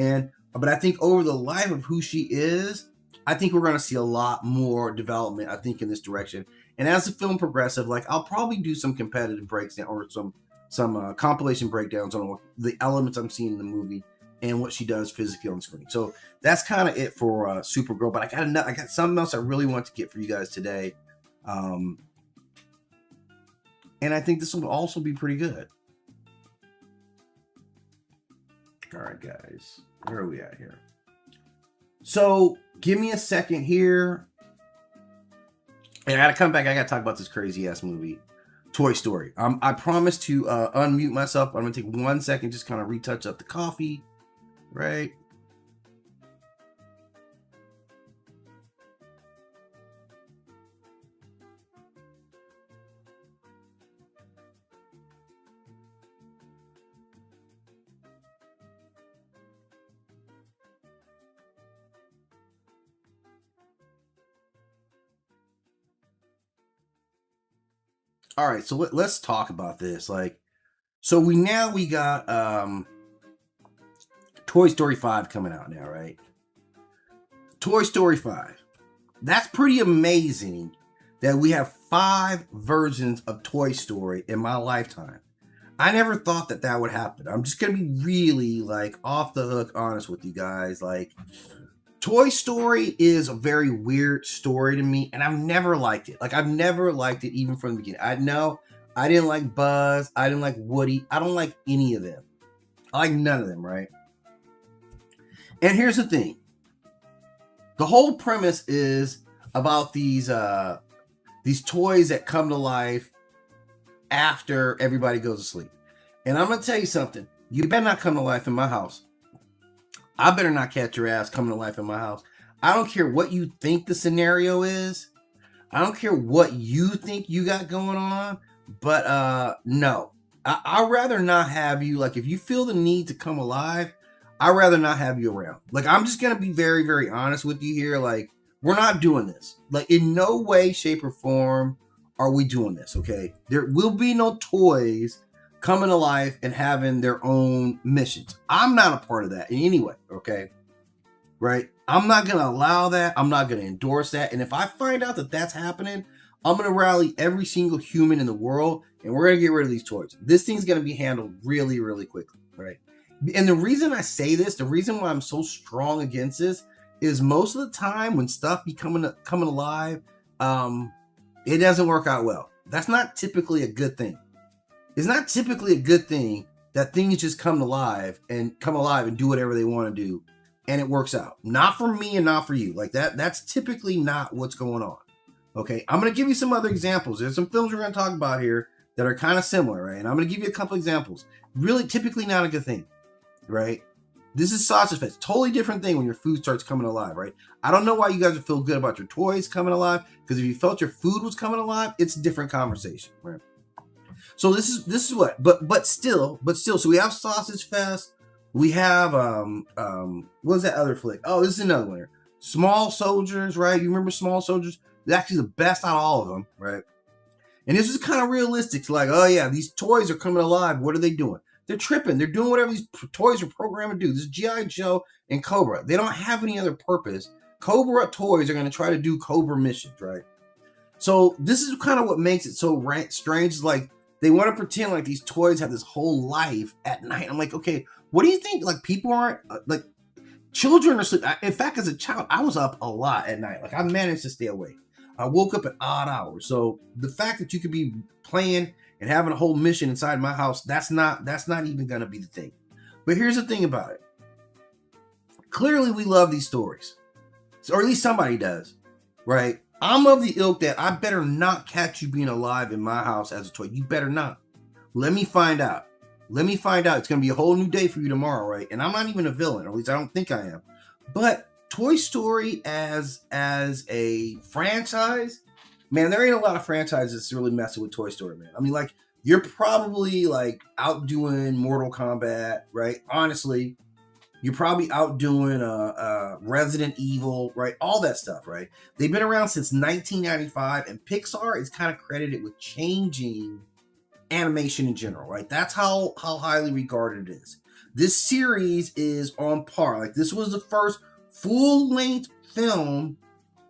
But I think over the life of who she is, I think we're going to see a lot more development, I think, in this direction. And as the film progresses, like, I'll probably do some competitive breakdown or some compilation breakdowns on the elements I'm seeing in the movie and what she does physically on screen. So that's kind of it for Supergirl. But I got something else I really want to get for you guys today. And I think this will also be pretty good. All right, guys. Where are we at here? So give me a second here. And I got to come back. I got to talk about this crazy-ass movie, Toy Story. I promise to unmute myself. I'm going to take 1 second, just kind of retouch up the coffee. Right. All right, so let's talk about this. Like, so we got Toy Story 5 coming out now, right? Toy Story 5. That's pretty amazing that we have 5 versions of Toy Story in my lifetime. I never thought that would happen. I'm just going to be really, like, off the hook honest with you guys. Like, Toy Story is a very weird story to me, and I've never liked it. Like, I've never liked it even from the beginning. I know I didn't like Buzz. I didn't like Woody. I don't like any of them. I like none of them, right? And here's the thing. The whole premise is about these toys that come to life after everybody goes to sleep. And I'm going to tell you something. You better not come to life in my house. I better not catch your ass coming to life in my house. I don't care what you think the scenario is. I don't care what you think you got going on. But no. I'd rather not have you. Like, if you feel the need to come alive, I'd rather not have you around. Like, I'm just going to be very, very honest with you here. Like, we're not doing this. Like, in no way, shape, or form are we doing this, okay? There will be no toys coming to life and having their own missions. I'm not a part of that in any way, okay? Right? I'm not going to allow that. I'm not going to endorse that. And if I find out that that's happening, I'm going to rally every single human in the world, and we're going to get rid of these toys. This thing's going to be handled really, really quickly, right? And the reason I say this, the reason why I'm so strong against this, is most of the time when stuff be coming alive, it doesn't work out well. That's not typically a good thing. It's not typically a good thing that things just come alive and do whatever they want to do, and it works out. Not for me and not for you. Like that's typically not what's going on. Okay, I'm going to give you some other examples. There's some films we're going to talk about here that are kind of similar, right? And I'm going to give you a couple examples. Really, typically not a good thing, right? This is Sausage Fest. Totally different thing when your food starts coming alive, right? I don't know why you guys would feel good about your toys coming alive, because if you felt your food was coming alive, it's a different conversation, right? So this is what, but still, so we have Sausage Fest. We have what's that other flick? Oh, this is another one here. Small Soldiers, right? You remember Small Soldiers? It's actually the best out of all of them, right? And this is kind of realistic. It's like, oh yeah, these toys are coming alive. What are they doing? They're tripping. They're doing whatever these toys are programmed to do. This is G.I. Joe and Cobra. They don't have any other purpose. Cobra toys are going to try to do Cobra missions, right? So this is kind of what makes it so strange. Is like they want to pretend like these toys have this whole life at night. I'm like, okay, what do you think? Like people aren't like children are sleeping. In fact, as a child, I was up a lot at night. Like I managed to stay awake. I woke up at odd hours. So the fact that you could be playing and having a whole mission inside my house, that's not even going to be the thing. But here's the thing about it. Clearly, we love these stories. Or at least somebody does, right? I'm of the ilk that I better not catch you being alive in my house as a toy. You better not. Let me find out. Let me find out. It's going to be a whole new day for you tomorrow, right? And I'm not even a villain, or at least I don't think I am. But Toy Story as a franchise, man, there ain't a lot of franchises that's really messing with Toy Story, man. I mean, like, you're probably like outdoing Mortal Kombat, right? Honestly, you're probably outdoing Resident Evil, right? All that stuff, right? They've been around since 1995, and Pixar is kind of credited with changing animation in general, right? That's how highly regarded it is. This series is on par. Like, this was the first full-length film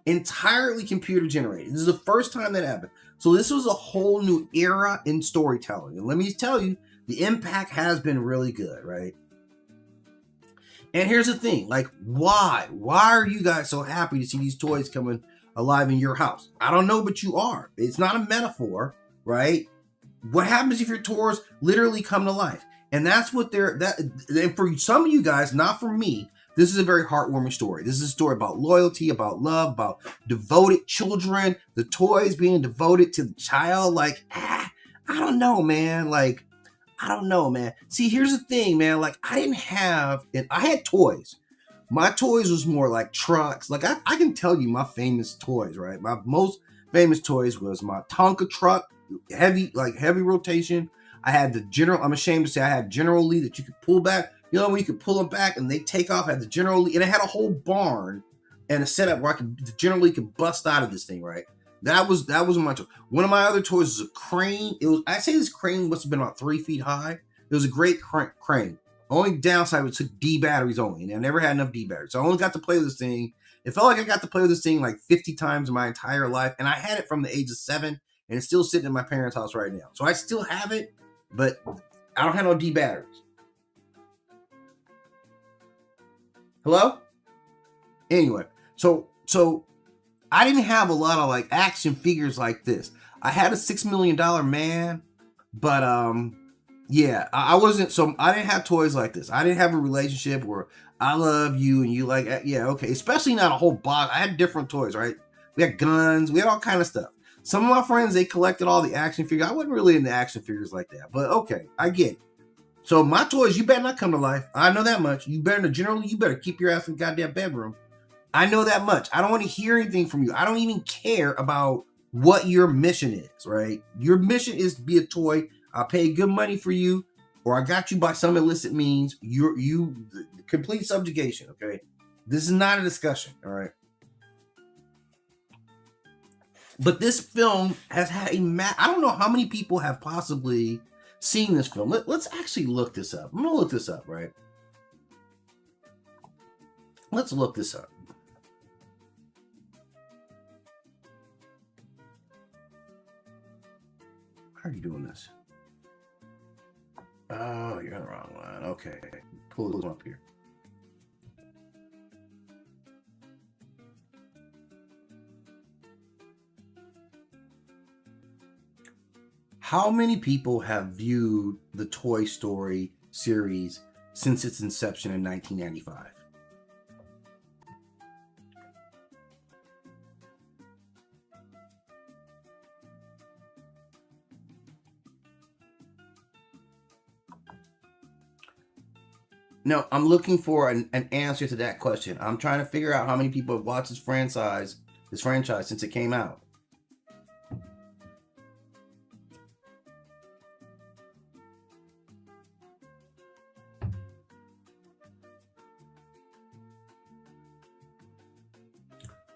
entirely computer generated. This is the first time that happened. So this was a whole new era in storytelling. And let me tell you, the impact has been really good, right? And here's the thing, like, why? Why are you guys so happy to see these toys coming alive in your house? I don't know, but you are. It's not a metaphor, right? What happens if your toys literally come to life? And that's what and for some of you guys, not for me, this is a very heartwarming story. This is a story about loyalty, about love, about devoted children, the toys being devoted to the child. Like, I don't know, man. Like, I don't know, man. See, here's the thing, man. Like, I had toys. My toys was more like trucks. Like, I can tell you my famous toys, right? My most famous toys was my Tonka truck, heavy rotation. I had I'm ashamed to say I had General Lee that you could pull back. You know, when you could pull them back and they take off, I had the General Lee, and it had a whole barn and a setup where the General Lee could bust out of this thing, right? That was my toy. One of my other toys was a crane. I say this crane must have been about 3 feet high. It was a great crane. Only downside was it took D batteries only, and I never had enough D batteries. So I only got to play with this thing. It felt like I got to play with this thing like 50 times in my entire life, and I had it from the age of 7, and it's still sitting in my parents' house right now. So I still have it, but I don't have no D batteries. Hello? Anyway, so I didn't have a lot of like action figures like this. I had a $6 million man, but yeah, I wasn't. So I didn't have toys like this. I didn't have a relationship where I love you and you like, yeah, okay. Especially not a whole box. I had different toys, right? We had guns. We had all kind of stuff. Some of my friends, they collected all the action figures. I wasn't really into action figures like that, but okay, I get it. So my toys, you better not come to life. I know that much. You better keep your ass in the goddamn bedroom. I know that much. I don't want to hear anything from you. I don't even care about what your mission is, right? Your mission is to be a toy. I'll pay good money for you, or I got you by some illicit means. You complete subjugation, okay? This is not a discussion, all right? But this film has had I don't know how many people have possibly seen this film. Let's actually look this up. I'm going to look this up, right? Let's look this up. How are you doing this? Oh, you're on the wrong one. Okay. Pull this one up here. How many people have viewed the Toy Story series since its inception in 1995? No, I'm looking for an answer to that question. I'm trying to figure out how many people have watched this franchise since it came out.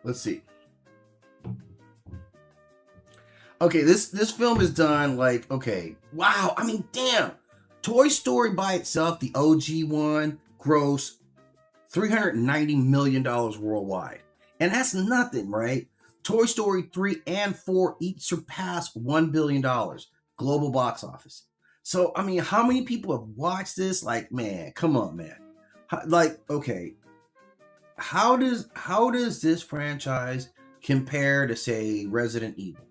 Let's see. Okay, this film is done like, okay, wow. I mean, damn. Toy Story by itself, the OG one, grossed $390 million worldwide. And that's nothing, right? Toy Story 3 and 4 each surpassed $1 billion global box office. So, I mean, how many people have watched this? Like, man, come on, man. Like, okay. How does this franchise compare to, say, Resident Evil?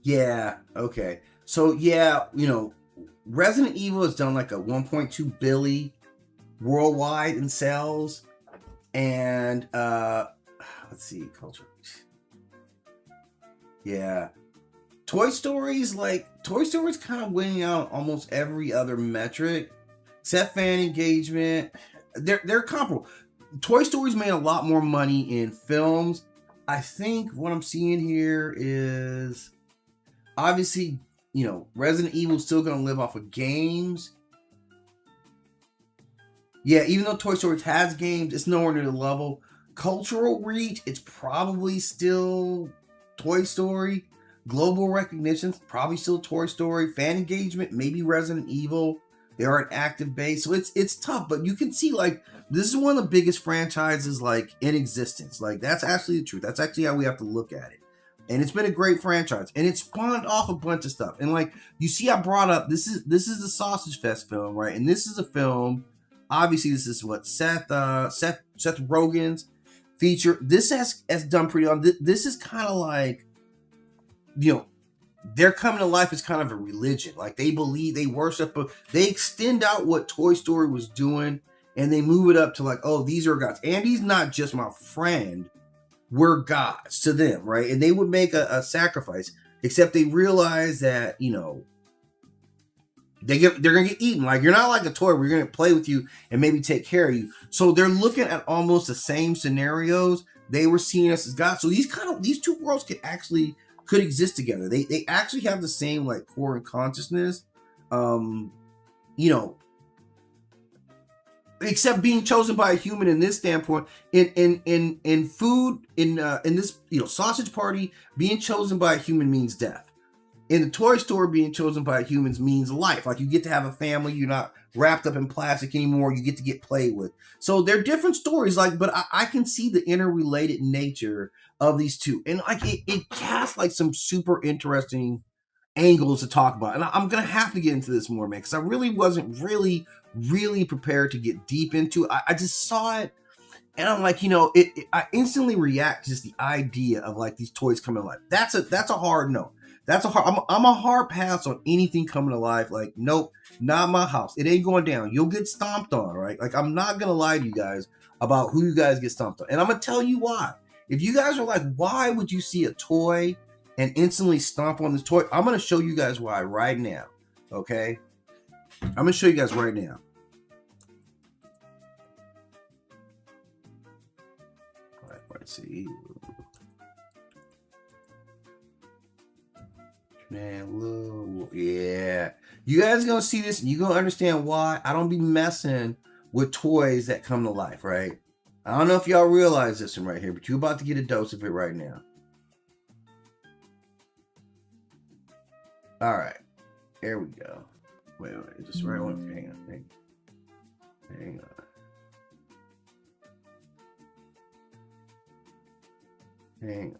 Yeah, okay. So yeah, Resident Evil has done like a 1.2 billion worldwide in sales, and let's see, culture. Yeah, Toy Story's kind of winning out almost every other metric, except fan engagement. They're comparable. Toy Story's made a lot more money in films. I think what I'm seeing here is obviously, Resident Evil's still going to live off of games. Yeah, even though Toy Story has games, it's nowhere near the level. Cultural reach, it's probably still Toy Story. Global recognition, probably still Toy Story. Fan engagement, maybe Resident Evil. They are an active base, so it's tough. But you can see, like, this is one of the biggest franchises, like, in existence. Like, that's actually the truth. That's actually how we have to look at it. And it's been a great franchise, and it spawned off a bunch of stuff. And like you see, I brought up this is the Sausage Fest film, right? And this is a film. Obviously, this is what Seth Rogen's feature. This has done pretty on. This is kind of like, their coming to life is kind of a religion. Like they believe, they worship, they extend out what Toy Story was doing, and they move it up to like, oh, these are gods. Andy's not just my friend. We're gods to them, right? And they would make a sacrifice, except they realize that, they're gonna get eaten. Like, you're not like a toy. We're gonna play with you and maybe take care of you. So they're looking at almost the same scenarios. They were seeing us as gods. So these two worlds could exist together. They actually have the same like core and consciousness. Except being chosen by a human in this standpoint, in food, in this sausage party, being chosen by a human means death. In the toy store, being chosen by humans means life. Like, you get to have a family. You're not wrapped up in plastic anymore. You get played with. So they're different stories. Like, but I can see the interrelated nature of these two, and like it casts like some super interesting angles to talk about. And I'm gonna have to get into this more, man, because I really wasn't really prepared to get deep into it. I just saw it, and I'm like, I instantly react to just the idea of like these toys coming to life. That's a hard no. I'm a hard pass on anything coming to life. Like, nope, not my house. It ain't going down. You'll get stomped on, right? Like, I'm not gonna lie to you guys about who you guys get stomped on, and I'm gonna tell you why. If you guys are like, why would you see a toy and instantly stomp on this toy? I'm going to show you guys why right now, okay? I'm going to show you guys right now. All right, let's see. Man, yeah. You guys are going to see this, and you're going to understand why I don't be messing with toys that come to life, right? I don't know if y'all realize this one right here, but you're about to get a dose of it right now. All right, there we go. Wait, just right one. Hang on. Hang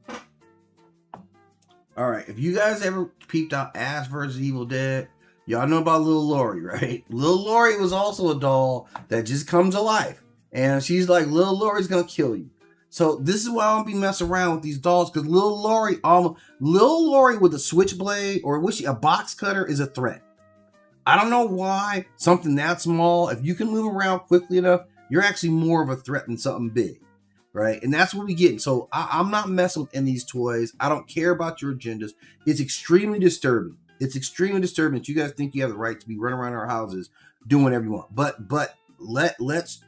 on. All right, if you guys ever peeped out Ash vs. Evil Dead, y'all know about Little Lori, right? Little Lori was also a doll that just comes to life. And she's like, Little Lori's going to kill you. So this is why I don't be messing around with these dolls, because Little Lori with a switchblade or a box cutter is a threat. I don't know why something that small, if you can move around quickly enough, you're actually more of a threat than something big, right? And that's what we get. So I'm not messing with any of these toys. I don't care about your agendas. It's extremely disturbing. It's extremely disturbing that you guys think you have the right to be running around our houses doing whatever you want. But let's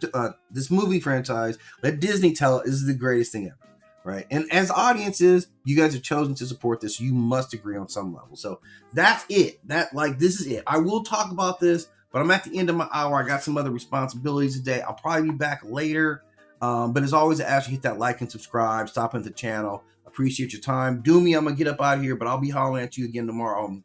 this movie franchise, let Disney tell it, this is the greatest thing ever, right? And as audiences, you guys have chosen to support this. You must agree on some level. So that's it. This is it. I will talk about this, but I'm at the end of my hour. I got some other responsibilities today. I'll probably be back later. But as always, I ask you hit that like and subscribe. Stop into the channel. Appreciate your time. Do me. I'm gonna get up out of here, but I'll be hollering at you again tomorrow.